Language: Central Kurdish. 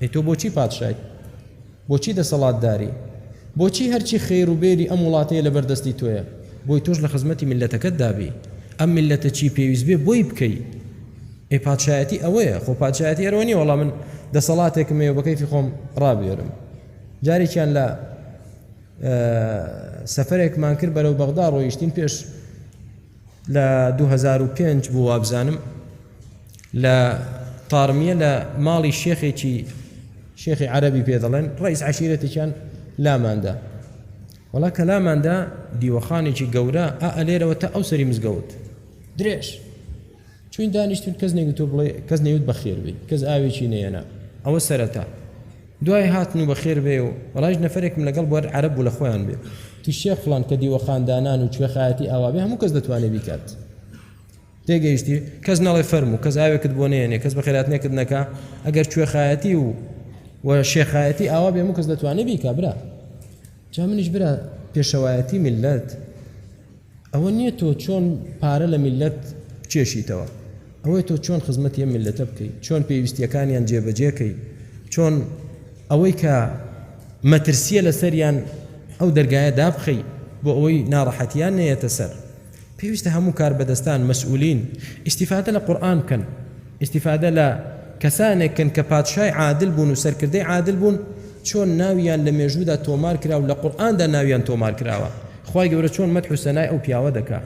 تۆ بۆچی پادشای بۆچی دەسەڵاتداری بۆچی هەرچی خێر و بێری ئەم وڵاتەیە لە بەردەستی تۆیە بۆی تۆش لە خزمەتی میلەتەکەت دابی ئەم میلەتە چی پێویست بێ بۆی بکەی پادشایەتی ئەوەیە خۆ پادشایەتی ئەوە نیە وەڵام من دەسەڵاتێکم هەیە بە کەیفی خۆم ڕابێرم جارێکیان لە سەفەرێکمان کرد بەرەو بەغدا ڕۆیشتین پێش لە 2005 بوو وابزانم لە تارمیە لە ماڵی شێخی عەرەبی پێ دەڵێن ڕئیس عەشیرەتێکیان لاماندا وەڵا کە لاماندا دیوەخانێکی گەورە ئەلێرەوە تا ئەو سەری مزگەوت درێژ چوین دانیشتون کەس نەیگوتۆ بڵێ کەس نەیوت بەخێر بێ کەس ئاوێکی نەیەنا ئەوە سەرەتا دوای هاتن و بەخێر بێ و وەڵاش نەفەرێکم لەگەڵ بوار عەرەب بوو لە خۆیان بێ تی شێخ فڵان کە دیوەخاندانان و کوێخایەتی ئاوا بێ هەموو کەس دەتوانێ بیکات تێگەیشتی کەس نەڵێ فەرموو کەس ئاوێکت بۆ نێنێ کەس بەخێراتنێکت نەکا ئەگەر کوێخایەتی و شێخایەتی ئاوا بێ هەموو کەس دەتوانێ بیکا برا جا منیش برا پێشەوایەتی میلەت ئەوە نییە تۆ چۆن پارە لە میلەت بچێشیتەوە ئەوەی تۆ چۆن خزمەتی ئەم میلەتە بکەیت چۆن پێویستیەکانیان جێبەجێکەی چۆن ئەوەی کە مەترسیە لەسەریان ئەو دەرگایە دابخەی بۆ ئەوەی ناڕەحەتیان نەیەتە سەر پێویستە هەموو کار بەدەستان مەسئولین ئیستیفادە لە قورئان بکەن ئیستیفادە لە کەسانێکن کە پادشای عادل بوون و سەرکردەی عادل بوون چۆن ناویان لە مێژوودا تۆمار کراو لە قورئاندا ناویان تۆمار کراوە خوای گەورە چۆن مەدح و سەنای ئەو پیاوە دەکا